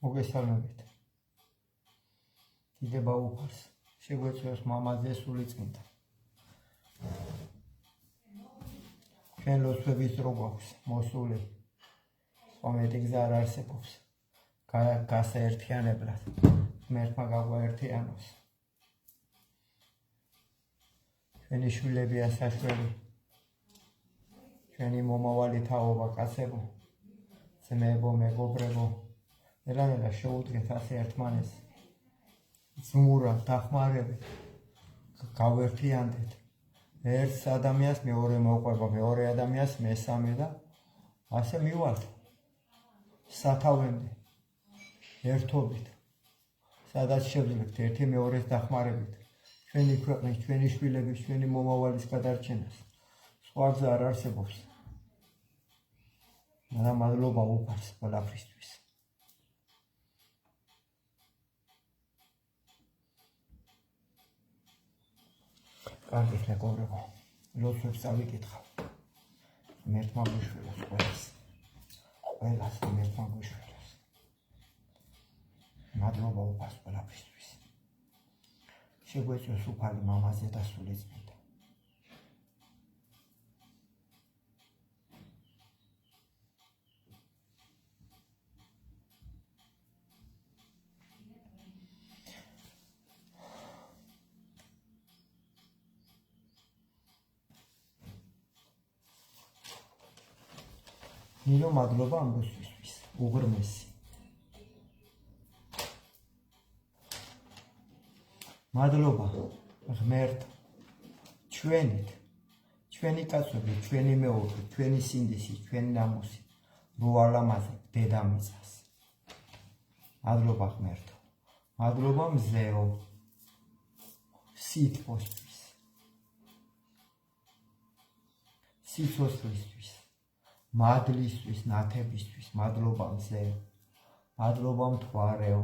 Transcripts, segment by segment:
მოგესალმებით. დიდება უფალს, შეგვეცოს მამაზე სულიწმინდა. ჩვენ ლოცვების დრო გვაქვს მოსული, სხვა გზა არ არსებობს. გასაერთიანებლად, ღმერთმა გაგვაერთიანოს. ჩვენი შვილებია საშველი, ჩვენი მომავალი თაობა კაცებო, ძმებო, მეგობრებო, ნელა შეუდგეთ ასე ერთმანეს. ზმურად დახმარებით, გავერთიანდეთ. ერთ ადამიანს მეორე მოყვება, მეორე ადამიანს მესამე და ასე მივალთ. სათავემდე ერთობით, სადაც შევძლებთ ერთი მეორეს დახმარებით, ჩვენი ქვეყნის, ჩვენი შვილების, ჩვენი მომავალის გადარჩენას. სხვა გზა არ არსებობს. მაგრამ მადლობა უფალს ყველაფრისთვის. კარგით მეგობრებო, ლოცვებს წავიკითხავ. ღმერთმა გვიშველოს ყველას ღმერთმა გვიშველოს. მადლობა უფალს ყველაფრისთვის. შეგვეწიოს უფალი მამაზე და სულიწმინდა. ნინო მადლობა ამ ლოცვისთვის, უღრმესი. მადლობა ღმერთ, ჩვენით, ჩვენი კაცები, ჩვენი მეუღლე, ჩვენი სინდისი, ჩვენი ნამუსი, რო ალამაზებ დედამიწას. მადლობა ღმერთო, მადლობა მზეო, სითბოსთვის, სიცოცხლისთვის, მადლისთვის, ნათებისთვის, მადლობა მზეო, მადლობა მთვარეო,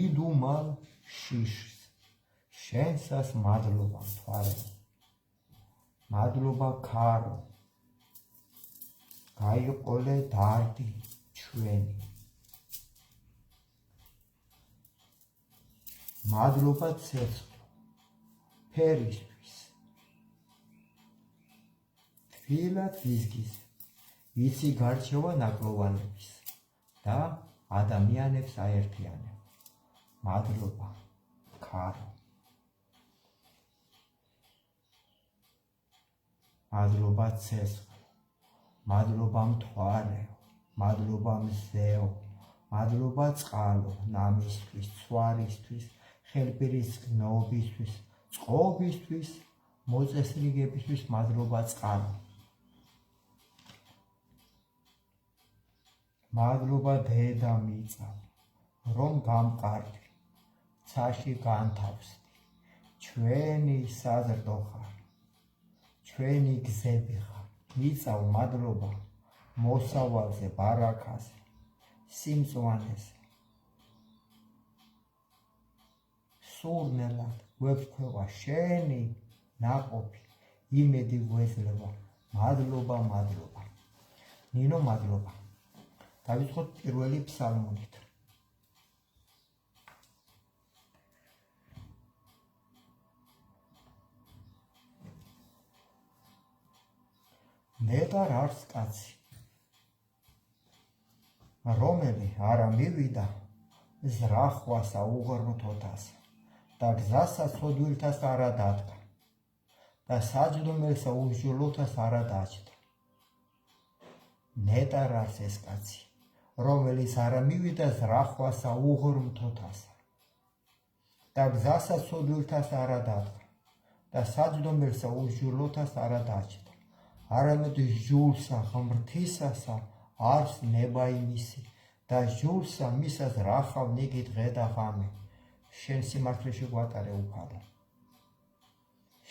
იდუმალ შიშს, შენსას მადლობა მთვარეო, მადლობა ქარო, გაიყოლე დარდი ჩვენი, მადლობა ცეცხლო, ფერისთვის, თბილად ვიზგიზე, იცი გარჩევა ნაკლოვანების და ადამიანებს აერთიანებ. მადლობა ქარო, მადლობა ცეცხლო, მადლობა მთვარეო, მადლობა მზეო, მადლობა წყალო, ნამისთვის, ცვარისთვის, ხელბირის გნობისთვის, წყობისთვის, მოწესრიგებისთვის, მადლობა წყალო. მადლობა დედამიწა, რომ გამყარდი, ცაში განთავსდი, ჩვენი საზრდო ხარ, ჩვენი გზები ხარ, მიწავ მადლობა მოსავალზე, ბარაქაზე, სიმწვანეზე. სურნელად გვეფქვევა შენი ნაყოფი, იმედი გვეძლევა. მადლობა, მადლობა. ნინო მადლობა. დავიწყოთ პირველი ფსალმუნით. ნეტარ არს კაცი, რომელი არა მივიდა ზრახვასა უღრმთოთასა და გზასა ცოდვილთას არა დადგა და საჯდომელსა უსჯულოთას არა დაჯდა. ნეტარ არს ეს კაცი, რომელიც არა მივიდა ზრახვასა უღრმთოთასა და გზასა ცოდვილთას არა დადგა და საჯდომელსა უსჯულოთას არა დაჯდა. არამედ ჟულსა ღმრთისასა არს ნება იმისი და ჟულსა მისას რახავ ნიგი დღე და ღამე. შენ სიმართლეში გვატარე უფალო,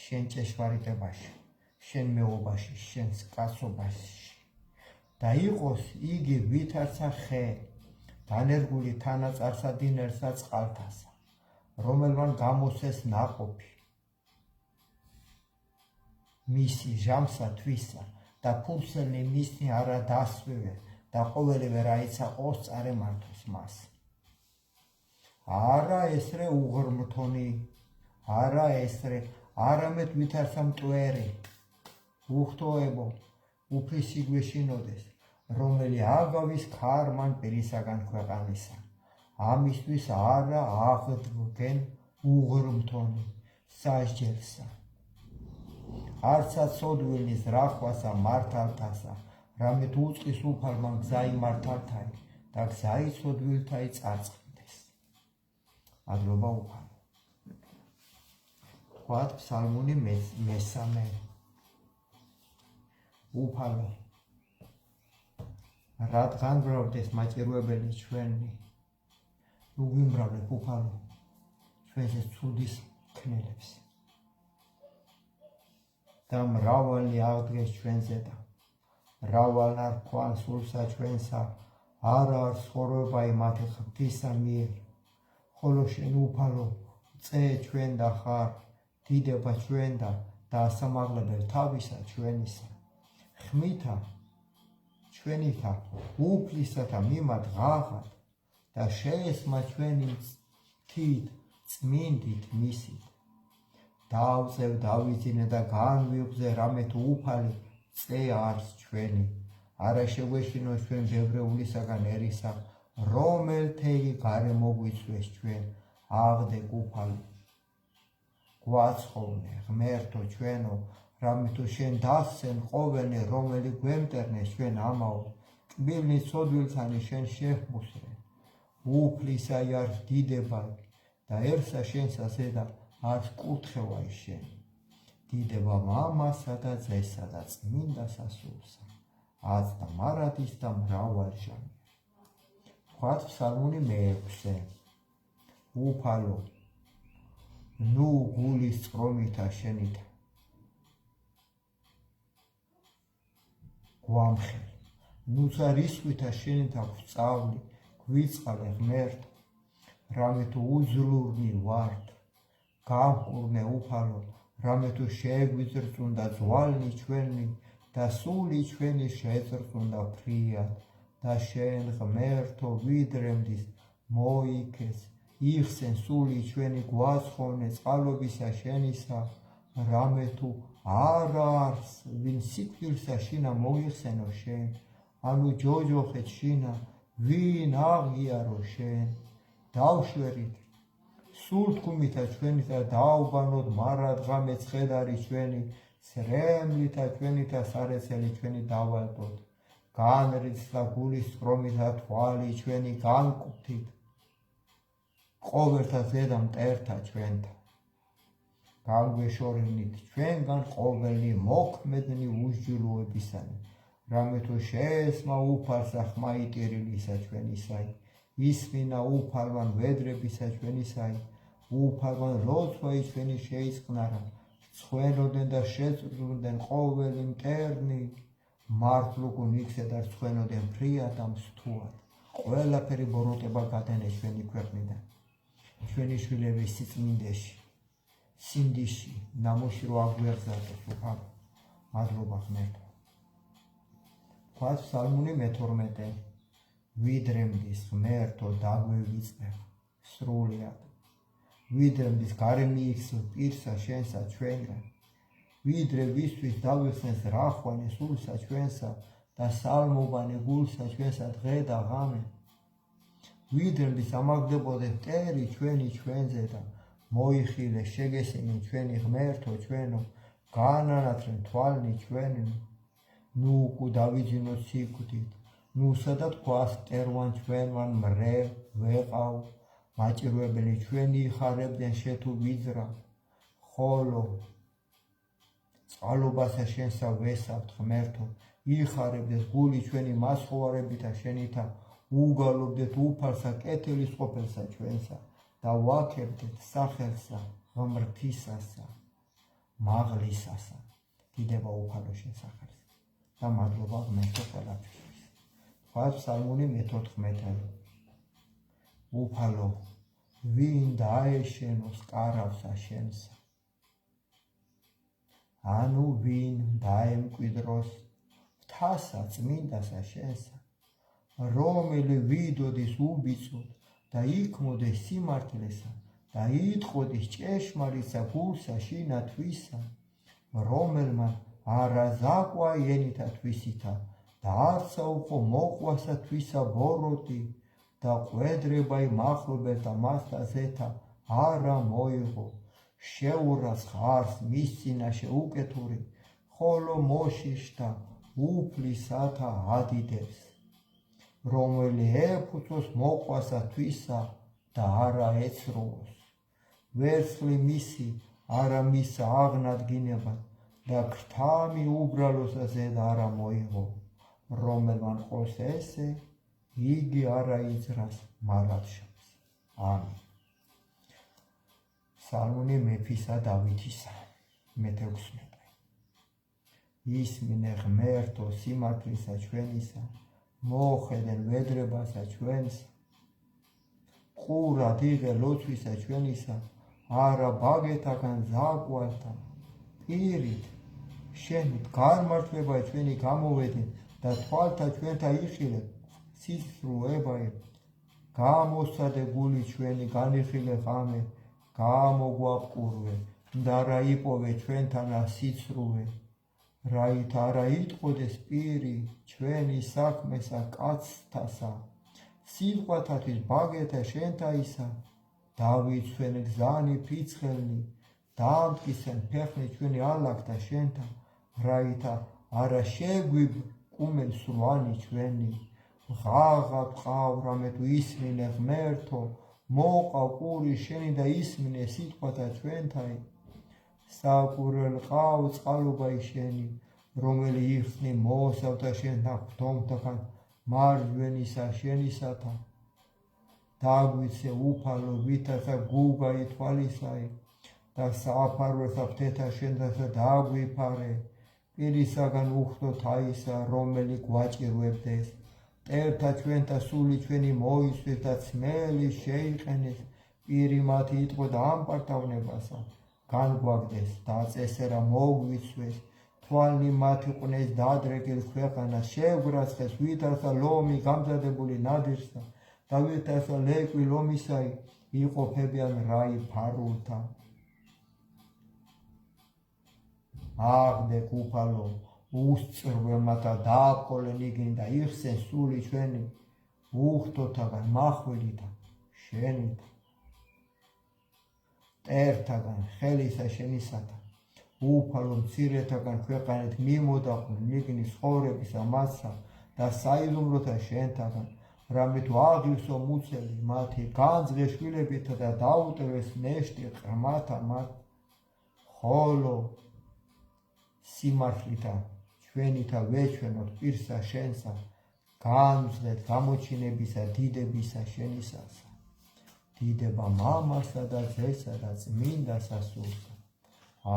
შენ ჭეშმარიტებაში, შენ მეუბაში, შენ კაცობაში და იყოს იგი ვითარცა ხე დანერგული თანაწარსა დინერსა წყალთასა, რომელმან გამოსცეს ნაყოფი მისი ჟამსა თვისა და ფულსენი მისნი არა დასვევე და ყოველივე რაიცა ყოს წარემართოს მას. არა ესრე უღრმთონი, არა ესრე, არამედ ვითარცა მტვერი, უხტოებო, უფლისი გვეშინოდეს, რომელი აგავის ქარმან პირისაგან ქვეყანისა. ამისთვის არა აღდგენ უღრმთონი სასჯელსა. არცა ცოდვილის რახვასა მართალთასა, რამე თუ უწყის უფალმა გზაი მართალთაი და გზაი ცოდვილთაი წარწყდეს. მადლობა უფალო. ვთქვათ ფსალმუნი მესამე. უფალო, რადგან გროვდეს მაჭირვებელი ჩვენი, ნუ გვიმბრავებ უფალო ჩვენზე ცუდის ქნელებს და მრავალი აღდგეს ჩვენზე და მრავალ არ ქვან სულსა ჩვენსა, არა არ ცხოვრება იმათი ღვთისა მიერ, ხოლო შენ უფალო წე ჩვენ და ხარ, დიდება ჩვენ და ასამაღლებელ თავისა ჩვენისა. ხმითა ჩვენითა უფლისათა მიმად ღაღად და შეესმა ჩვენი თით წმინდით მისით. დავწევ დავიძინე და განვიღზე რამე თუ უფალი წე არს ჩვენი, არა შეგვეშინო ჩვენ ბევრეულისაგან ერისა, რომელთეი გარემო გვიწვეს ჩვენ, აღდეგ უფალი. გვაცხოვნე ღმერთო ჩვენო, რამე თუ შენ დასცენ ყოველნი, რომელი გვემტერნეს ჩვენ ამაო, კბილნი ცოდვილთანი შენ შეჰმუსრე. უფლისაი არს დიდებაი და ერსა შენსა ზედა არს კურთხევაი შენ. დიდება მამასა და ძესა და წმინდა სასულსა, აც და მარადის და მრავალ ჟამია. ვთქვათ ფსალმუნი მეექვსე. უფალო, ნუ გულის წყრომითა შენითა გვამხელ, ნუცა რისხვითა შენითა გვწავლი, გვიწყალე ღმერთო, რამე თუ უძლურნი ვართ, გამყურნე უფალო, რამე თუ შეგვიზრწუნდა ძვალნი ჩვენი და სული ჩვენი შეწრწუნდა ფრიად და შენ ღმერთო ვიდრემდის მოიქეს, იხსენ სული ჩვენი გვაცხოვნე წყალობისა შენისა, რამე თუ არა არს ვინ სიკვდილსა შინა მოიხსენო შენ, ანუ ჯოჯოხეთ შინა ვინ აღიარო შენ. დავშვერით სულ თქმითა ჩვენითა დააუბანოთ მარადღამე ცხედარი ჩვენი, სრემლითა ჩვენითა სარეცელი ჩვენი დავალდოთ, განრიცდა გულის წყრომითა თვალი ჩვენი განკვთით, ყოველთა ზედა მტერთა ჩვენთა. განგვეშორინით ჩვენგან ყოველნი მოქმედნი უსჯულოებისანი, რამე თუ შეესმა უფალსა ხმა იტირილისა ჩვენისაი, ისმინა უფალმან ვედრებისა ჩვენისაი, უფალმან ლოცვაი ჩვენი შეიწყნარა, ცხვენოდნენ და შეწრწუნდნენ ყოველი მტერნი, მართლუკუნ იქზე და ცხვენოდნენ ფრიად და მსთუად. ყველაფერი ბოროტება გადანე ჩვენი ქვეყნიდან, ჩვენი შვილების სიწმინდეში, სინდიში, ნამოში რო აგვიაღზარდოს უფალო. მადლობა ღმერთო. ვთქვათ ფსალმუნი მეთორმეტე. ვიდრემდის ღმერთო დაგვევიწევ სრულიად, ვიდრემდის გარე მიიქცევ პირსა შენსა ჩვენგან, ვიდრე ვისთვის დავიხსნეს რახვანი სულსა ჩვენსა და სალმობანი გულსა ჩვენსა დღე და ღამე. ვიდრემდის ამაგდებოდე მტერი ჩვენი ჩვენზე და მოიხილე შეგესინი ჩვენი ღმერთო ჩვენო, განანათრენ თვალნი ჩვენი, ნუ უკუ დავიძინოთ სიკვდით, ნუ სადაც ქვას მტერვან ჩვენვან მრე ვეყავ, მაჭირვებელი ჩვენი იხარებდნენ შეთუ ვიძრა, ხოლო წყალობასა შენსა ვესავთ ღმერთო, იხარებდეთ გული ჩვენი მასხოვარებითა შენითა, უგალობდეთ უფალსა კეთილის ყოფილსა ჩვენსა და ვაქებდეთ სახელსა ღმრთისასა, მაღლისასა. დიდება უფალო შენ სახელს და მადლობა ღმერთო ყველაფერს. ვთქვათ ფსალმუნი მეთოთხმეტე. უფალო, ვინ დაეშენოს კარავსა შენსა, ანუ ვინ დაემკვიდროს მთასა წმინდასა შენსა, რომელი ვიდოდის უბიცოდ და იქმოდეს სიმართლესა და იტყოდეს ჭეშმარიტსა გულსა შინა თვისა, რომელმან არაზაკვა ენითა თვისითა და არცა უყო მოყვასა თვისა ბოროტი და ყვედრება იმახლობელთა მასთა ზეთა არა მოიღო, შეურას ხარს მის წინაშე უკეთური, ხოლო მოშიშთა უფლისათა ადიდებს, რომელი ეფუძოს მოყვასა თვისა და არა ეცრუოს, ვერცხლი მისი არა მისა აღნადგინება და ქრთამი უბრალოსა ზედ არა მოიღო, რომელმან ყოს ესე იგი არა იძრას მარადშობს. ამინ. სალმონი მეფისა დავითისა მე-16. ისმინე ღმერთო სიმართლისა ჩვენისა, მოხედენ ვედრებასა ჩვენსა, ყურად იღე ლოცვისა ჩვენისა, არა ბაგეთაგან ზაკვალთა, პირით შენით განმართლება ჩვენი გამოვედინ და თვალთა ჩვენთა იხილე სისრუებაი, გამოსადე გული ჩვენი განიხილე ღამე, გამოგვაპყურვე და რა იპოვე ჩვენთანა სიცრუე, რაით არა იტყოდეს პირი ჩვენი საქმესა კაცთასა, სიტყვათათვის ბაგეთა შენთაისა, დავიცვენ გზანი ფრიცხელნი, დაამტკიცენ ფეხნი ჩვენი ალაგთა შენთა, რაითა არა შეგვიკუმენ სრვანი ჩვენი, ღაღა ყავრამე თუ ისმინე ღმერთო, მოყავ ყური შენი და ისმინე სიტყვათა ჩვენთაი, საკურელ ყავ წყალობაი შენი, რომელი იხსნი მოსავთა შენთა ღვთომთაგან მარჯვენისა შენისათა, დაგვიცე უფალო ვითართა გუგა ითვალისაი და საფარველთა ფრთეთა შენთასა დაგვიფარე, პირისაგან უხდო თაისა, რომელი გვაჭირვებდეს, მტერთა ჩვენთა სული ჩვენი მოისვეს და ცმელი შეიყენეს, პირი მათი იტყო და ამპარტავნებასა, განგვაგდეს და წესერა მოგვიცვეს, თვალნი მათი ყვნეს დადრეკილ ქვეყანას, შეგვრაცხეს ვითარცა ლომი გამზადებული ნადირსა და ვითარცა ლეკვი ლომისაი, იყოფებიან რაი ფარულთა. აღდეკ უფალო უსწრვემათა დააფყოლენ იგნი და იხსენ სული ჩვენი, უხდოთაგან მახვილითა შენითა, მტერთაგან ხელისა შენისათა, უფალო მცირეთაგან ქვეყანით მიმოდაყვნენ იგნის ცხოვრებისა მასა და საიდუმლოთა შენთაგან, რამე თუ აღივსო მუცელი მათი განძღე შვილებითა და დაუტევეს ნეშტი ყრმათა მათ, ხოლო სიმართლითა ჩვენითა ვეჩვენოთ პირსა შენსა, განვზდეთ გამოჩინებისა დიდებისა შენისასა, დიდება მამასა და ძესა და წმინდა სასულსა,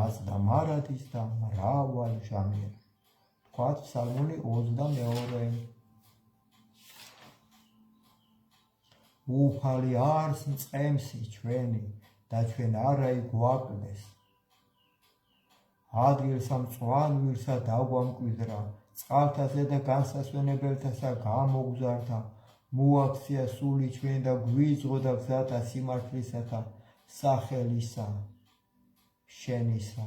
ას და მარადის და მრავალ ჟამერა. თქვათ ფსალმუნი 22. უფალი არს მწყემსი ჩვენი და ჩვენ არა იგვაკლდეს, ადგილსა მწვანვილსა დაგვამკვიდრა, წყალთაზე და განსასვენებელთასა გამოგზარდა, მოაქცია სული ჩვენი და გვიძღოდა გზათა სიმართლისათა სახელისა შენისა,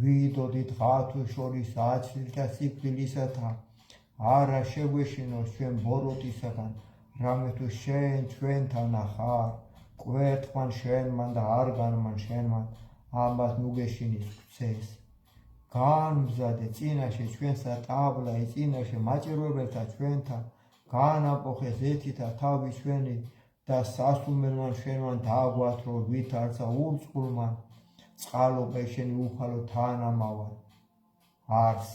ვიდოდით ღათო შორის აცილთა სიკვდილისათა, არა შეგვეშინოს ჩვენ ბოროტისაგან, რამე თუ შენ ჩვენთანა ხარ, კვერთხმან შენმან და არგანმან შენმან, ამას ნუგეშინის გცეს. განმზადე წინაშე ჩვენსა ტაბლა წინაშე მაჭირვებელთა ჩვენთა, განაპოხე ზეთითა თავი ჩვენი და სასუმელმან შენმან დაგვათრო ვითარცა ურწყულმან, წყალობა შენი უფალო თანამავალ არს,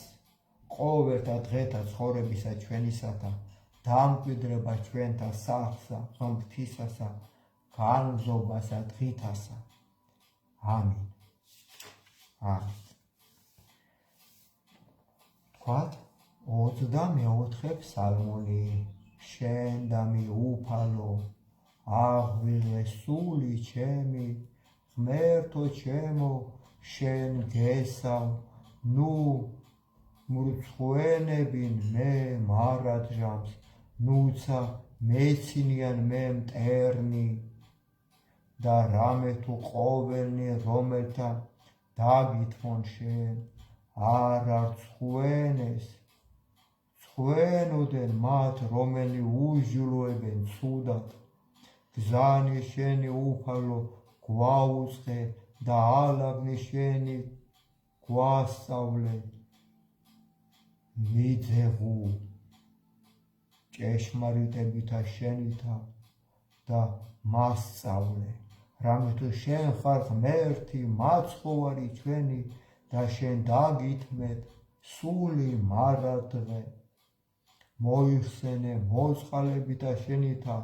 ყოველთა დღეთა ცხოვრებისა ჩვენისათა, დამკვიდრება ჩვენთა სახლსა, ღმრთისასა, განმზობასა დღითასა. ამინ. ამინ. თქვათ 24 ფსალმუნი. შენ და მი უფალო, აღვიღე სული ჩემი, ღმერთო ჩემო, შენ გესავ, ნუ მრცხვენებინ მე მარადჟამს ნუცა მეცინიან მე მტერნი და რამე თუ ყოველნი რომელთა დაგითმონ შენ არ არცხვენეს ცხვენოდენ მათ რომელი უსჯულოებენ ცუდად გზანი შენი უფალო გვაუწყე და ალაგნი შენი გვასწავლე მიძეღუ ჭეშმარიტებითა შენითა და მასწავლე რამე თუ შენ ხარ ღმერთი მაცხოვარი ჩვენი და შენ დაგითმეთ სული მარადღე მოიხსენე მოწყალებითა შენითა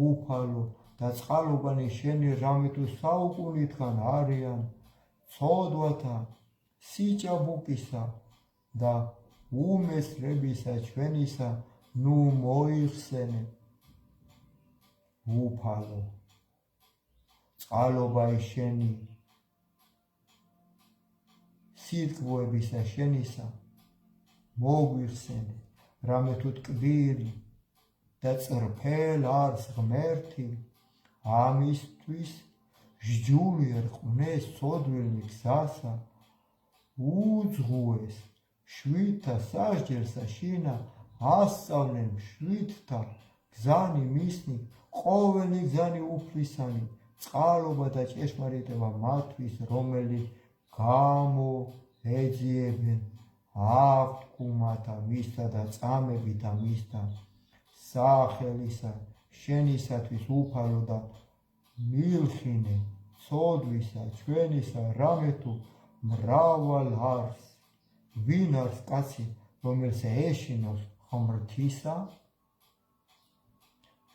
უფალო და წყალობანი შენი რამე თუ საუკუნითგან არიან ცოდვათა სიჭაბუკისა და უმესრებისა ჩვენისა ნუ მოიხსენე უფალო წყალობა შენი სიტყვებისა შენისა მოგვიხსენე რამე თუ ტკბილი და წრფელ არს ღმერთი ამისთვის სჯული რყვნეს ცოდვილნი გზასა უძღუეს შვიდთა სასჯელსა შინა ასწავლენ შვიდთა გზანი მისნი ყოველი გზანი უფლისანი წყალობა და ჭეშმარიტება მათთვის რომელი გამოეძიებენ აღთქმათა მისთა და წამებითა მისთა სახელისა შენისათვის უფალო და მილხინე ცოდვისა ჩვენისა რამე თუ მრავალ არს ვინ არს კაცი რომელს ეშინოს ღმრთისა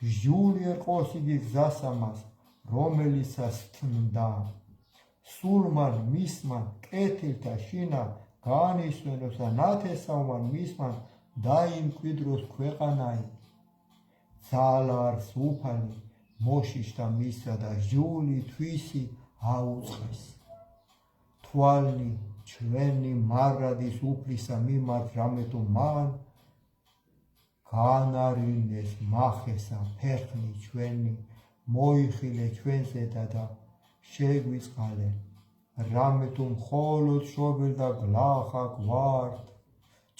სჯული ერყოს იგი გზასამას რომელიცას თმდა სულმან მისმან კეთილთა შინა განისვენოს და ნათესავმან მისმან დაიმკვიდროს ქვეყანაი ძალა არს უფალი მოშიშთა მისსა და სჯული თვისი აუწყეს თვალნი ჩვენი მარადის უფლისა მიმართ რამე თუ მან განარინეს მახესა ფერხნი ჩვენი მოიხილე ჩვენზედა და შეგვიწყალე რამე თუ მხოლოდ შობილ და გლახა გვართ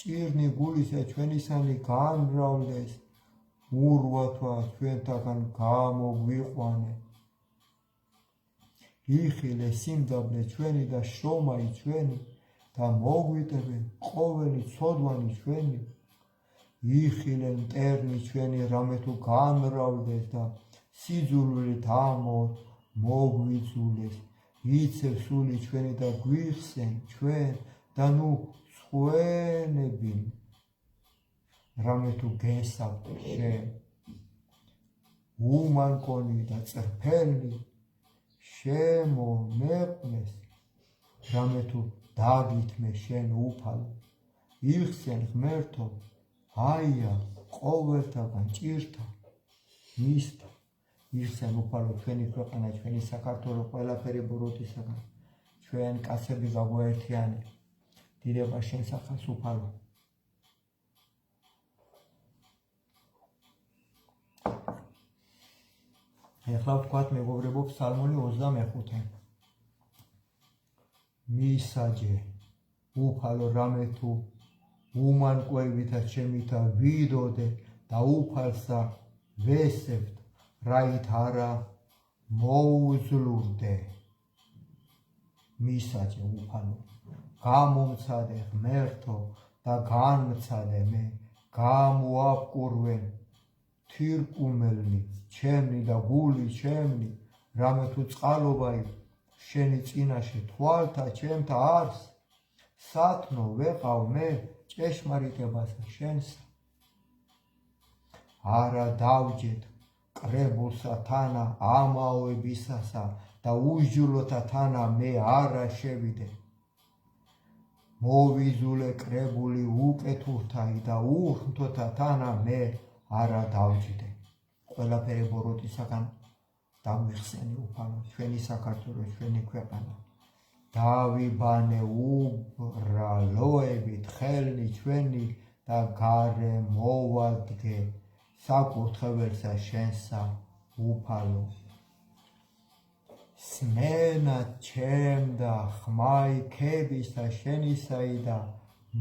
ჭირნი გულისა ჩვენისანი განრავლდეს ურვათვა ჩვენთაგან გამოგვიყვანე იხილე სიმდაბლე ჩვენი და შრომაი ჩვენი და მოგვიტებე ყოველი ცოდვანი ჩვენი იხილე მტერნი ჩვენი რამე თუ განრავლდეს და სიძულვილით მოგვიძულეს იცევ სული ჩვენი და გვიხსენ ჩვენ და ნუ სხვენებინ რამე თუ გესავთ შენ უმანკონი და წრფელი შემონეყნეს რამე თუ დაგითმე შენ უფალო იხსენ ღმერთო აია ყოველთაგან ჭირთა მისთა იხსენ უფალო ჩვენი ქვეყანა ჩვენი საქართველო ყველაფერი ბოროტისაგან ჩვენ კაცები გაგვაერთიანე დიდება შენ სახელს უფალო ეხლა ვთქვათ მეგობრებო ფსალმონი 25 მისაჯე უფალო რამე თუ უმანკოებითა ჩემითა ვიდოდე და უფალსა ვესებთ რაით არა მოუძლურდე მისაჯე უფალო გამომცადე ღმერთო და განმცადე მე გამოაპყურვენ თირკუმელნი ჩემნი და გული ჩემნი რამე თუ წყალობაი შენი წინაშე თვალთა ჩემთა არს სათნო ვეყავ მე ჭეშმარიტებასა შენსა არა დავჯეთ კრებულსა თანა ამაოებისასა და უსჯულოთა თანა მე არა შევიდე მოვიზულე კრებული უკეთურთაი და უხმთოთა თანა მე არა დავჯდე ყველაფერი ბოროტისაგან დაგვიხსენი უფალო ჩვენი საქართველო ჩვენი ქვეყანა დავიბანე უბრალოებით ხელნი ჩვენი და გარემოვადგე საკურთხეველსა შენსა უფალო. სმენა ჩემ და ხმაიქებისა შენისაი და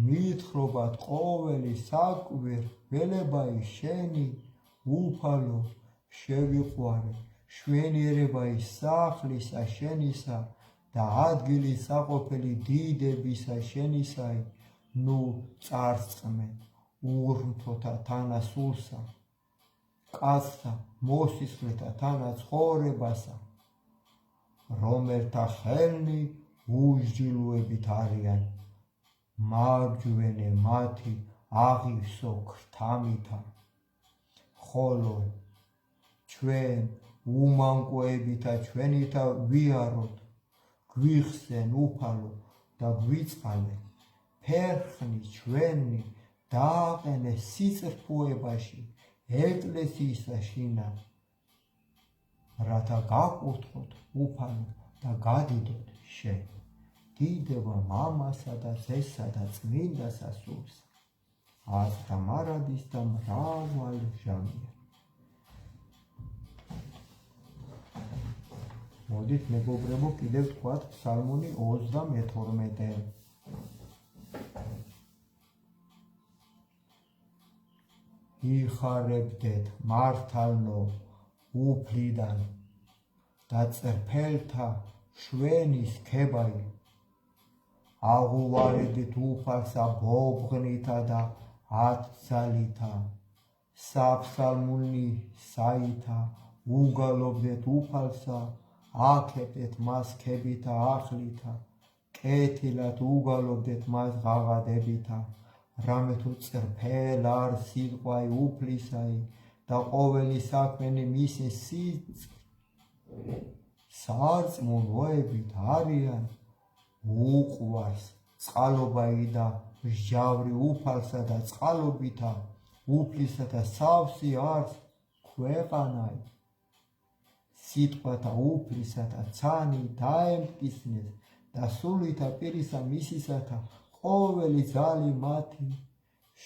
მითხრობათ ყოველი საკვირ ველებაი შენი უფალო შევიყვარე შვენიერებაი სახლისა შენისა და ადგილის საყოფელი დიდებისა შენისაი ნუ წარწყმე ურმთოთა თანასულსა კაცთა მოსისხლეთა თანაცხოვრებასა რომელთა ხელნი უსჯილოებით არიან მარჯვენე მათი აღივსო ქრთამითა ხოლო ჩვენ უმანკოებითა ჩვენითა ვიაროთ გვიხსენ უფალო და გვიწყალე ფერხნი ჩვენი დააყენე სიწრფუებაში ეკლესიისა შინა რათა გაკურთხოთ უფალო და გადიდოთ შენ დიდება მამასა და ძესა და წმინდა სასულს ას და მარადის და მრავალ ჟამია. მოდით მეგობრებო კიდევ თქვათ ფსალმუნი 32. იხარებდეთ მართალნო უფლიდან და წერფელთა შვენის ქებაი აღუვარედით უფალსა ბობღნითა და ათძალითა საფსალმუნი საითა უგალობდეთ უფალსა აკეთეთ მას ქებითა ახლითა კეთილად უგალობდეთ მას ღაღადებითა რამე თუ წერფელ არ სიტყვაი უფლისაი და ყოველი საქმენი მისი სარწმუნოებით არიან უყვარს წყალობაი და ჟავრი უფალსა და წყალობითა უფლისა და სავსი არს ქვეყანაი სიტყვათა უფლისა და ცანი დაემტკიცნეს და სულითა პირისა მისისათა ყოველი ძალი მათი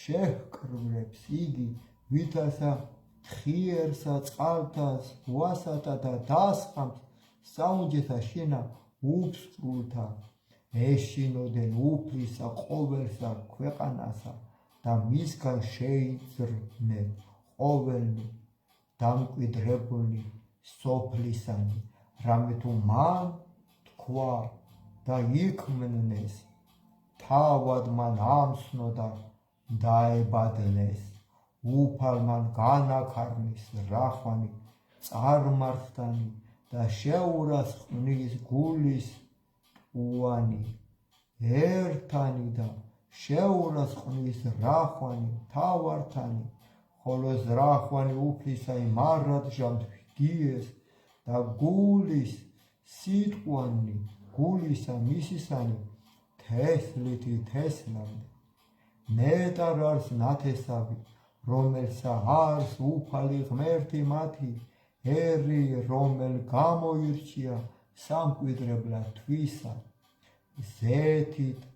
შეჰკრებს იგი ვითასა ხიერსა წყალთას ვასათა და დასხამს საუნჯეთა შინა უფსკრულთა ეშინოდენ უფლისა ყოველსა ქვეყანასა და მისგან შეიძრნენ ყოველნი დამკვიდრებულნი სოფლისანი რამე თუ მან თქვა და იქმნეს თავად მან ამსნო და დაებადნეს უფალმან განაქარნის რახვანი წარმართანი და შეურას ყნის გულის უანი ერთანი და შეურას ყნის რახვანი თავართანი ხოლო ზრახვანი უფლისაი მარადჟამთ გიეს და გულის სიტყვანი გულისა მისისანი თესლითი თესლამდე ნეტარ არს ნათესავი რომელსა არს უფალი ღმერთი მათი ერი რომელ გამოირჩია სამკვიდრებლად თვისა ზეთით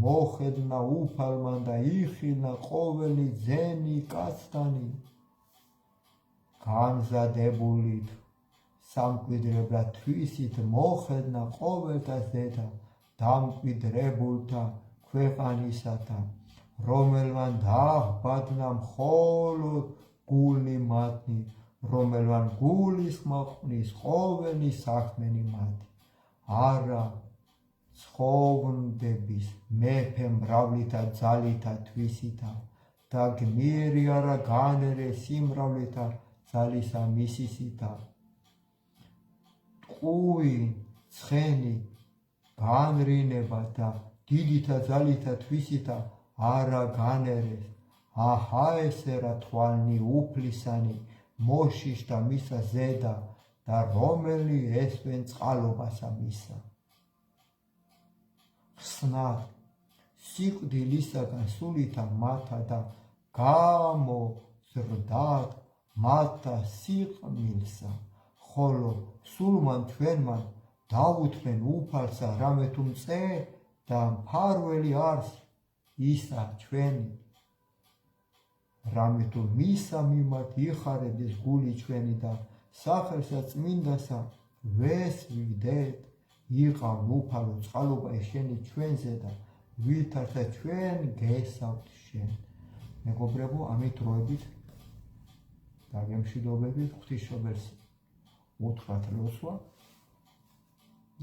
მოხედნა უფალმან და იხილნა ყოველი ძენი კაცთანი განზადებულით სამკვიდრებლად თვისით მოხედნა ყოველთა ზედა დამკვიდრებულთა ქვეყანისათა რომელმან დააბადნა მხოლოდ გული მათი რომელმან გულის მოყნის ყოველი საქმენი მათი არა ცხოვრდების მეფე მრავლითა ძალითა თვისითა და გმირი არა განერე სიმრავლითა ძალისა მისისითა ტყუი ცხენი განრინება და დიდითა ძალითა თვისითა არა განერეს აჰა ესერა თვალნი უფლისანი მოშიშ და მისა ზედა და რომელი ესვენ წყალობასა მისა ხსნად სიკვდილისაგან სულითა მათა და გამოზრდათ მათა სიყმილსა ხოლო სულმან ჩვენმან დაუთმენ უფალსა რამე თუ მწე და მფარველი არს ისა ჩვენი რამე თუ მისა მიმართ იხარებდეს გული ჩვენი და სახელსა წმინდასა ვესვიგდეთ, იყავ უფალო წყალობა შენი ჩვენზე და ვითარცა ჩვენ გესავთ შენ. მეგობრებო, ამით დროებით და გემშვიდობებით ღვთისმშობელს უთხრათ ლოცვა.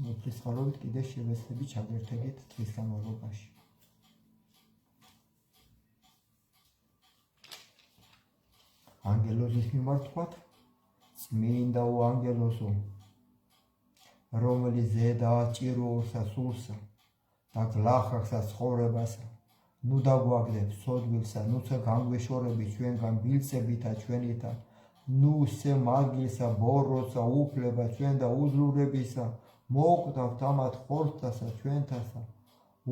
ღვთისმშობლობით კიდე შევეცდებით ჩაგერთებით დღის განმავლობაში. ანგელოზის მიმართ ვთქვათ, წმინდაო ანგელოზო, რომელიც ზედაა ჭიროურსა სულსა და გლახახსა ცხოვრებასა, ნუ დაგვაგდებ სოდვილსა, ნუცა განგვეშორებით ჩვენგან ბილწებითა ჩვენითა, ნუ სე მაგილსა, ბოროტსა, უფლება ჩვენ და უძლურებისა, მოკვდავთ ამათ ხორცთასა ჩვენთასა,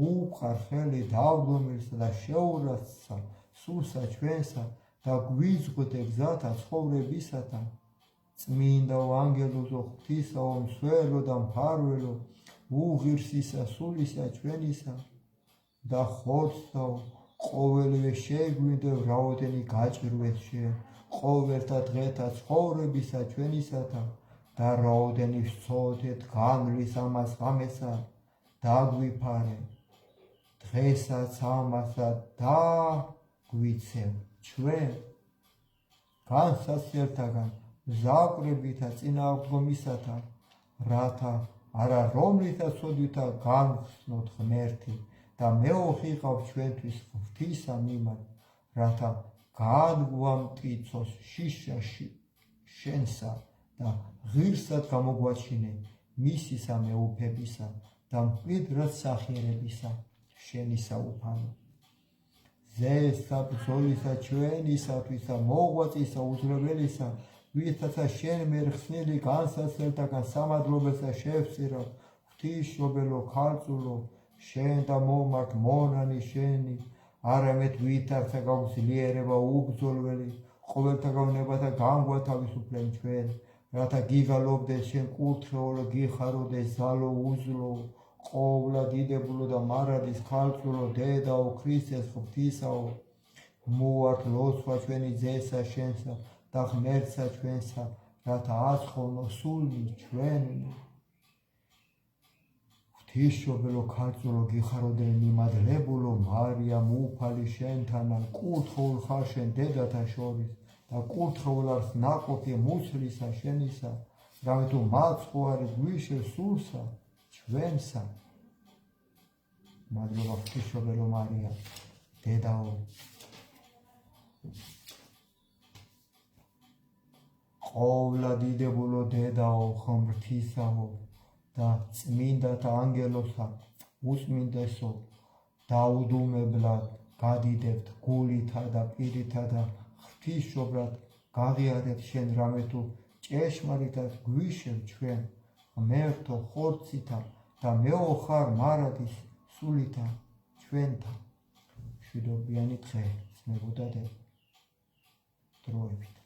უყარ ხელი დავდომილსა და შეურაცხსა სულსა ჩვენსა და გვიზღუდე გზათა ცხოვრებისათა. წმინდაო ანგელოზო, ღვთისაო, მსველო და მფარველო, უღირსისა სულისა ჩვენისა და ხორცთაო, ყოველივე შეგვინდევ რაოდენი გაჭირვეთ შენ, ყოველთა დღეთა ცხოვრებისა ჩვენისათა და რაოდენი ვცოდეთ გამლის ამას ღამესა დაგვიფარე, დღესაც ამასა დაგვიცევ ჩვენ განსასწრებთაგან მზაკვრებითა წინააღმდგომისათა, რათა არა რომლითაც ცოდვითა განვხსნოთ ღმერთი და მეოხიყავ ჩვენთვის ღვთისა მიმართ, რათა განგვამტკიცოს შიშა შენსა და ღირსად გამოგვაჩინე მისისა მეუფებისა და მკვიდრად სახიერებისა შენისა უფალო. ზესა ბრძოლისა ჩვენისათვის და მოღვაწისა უძლებელისა, ვითარცა შენ მიერ ხსნილი განსაცდელთაგან სამადლობელსა შევწირავ, ღვთისმშობელო ქალწულო, შენ და მომართ მონანი შენი, არამედ ვითარცა გაგვძლიერება უბრძოლველი, ყოველთაგან ნებათა განგვათავისუფლენ ჩვენ, რათა გიგალობდეს შენ კურთხეულო, გიხაროდეს ზალო უძლო, ყოვლა დიდებულო და მარადის ქალწულო, დედაო ქრისტეს ღვთისაო, მოვართ ლოცვა ჩვენი ძესა შენსა და ღმერთსა ჩვენსა, რათა აცხოვნო სული ჩვენი. ღვთისმშობელო ქალწულო, გიხაროდენ მიმადლებულო, მარიამ უფალი შენთანა, კურთხეულ ხარ შენ დედათა შორის და კურთხეულ არს ნაყოფი მუცლისა შენისა, რამე თუ მაცხოვარი გვიშევ სულსა ჩვენსა. მადლობა ღვთისმშობელო მარიამ, დედაო. ყოვლა დიდებულო დედაო, ღმრთისაო და წმინდათა ანგელოსა, უსმინდესო, დაუდუმებლად გადიდებთ გულითა და პირითა და ღვთისმშობლად გაღიარეთ შენ, რამე თუ ჭეშმარიტად გვიშევ ჩვენ ღმერთო ხორცითა და მეოხარ მარადის სულითა ჩვენთა. მშვიდობიანი დღე, ძმებო და დედო, დროებით.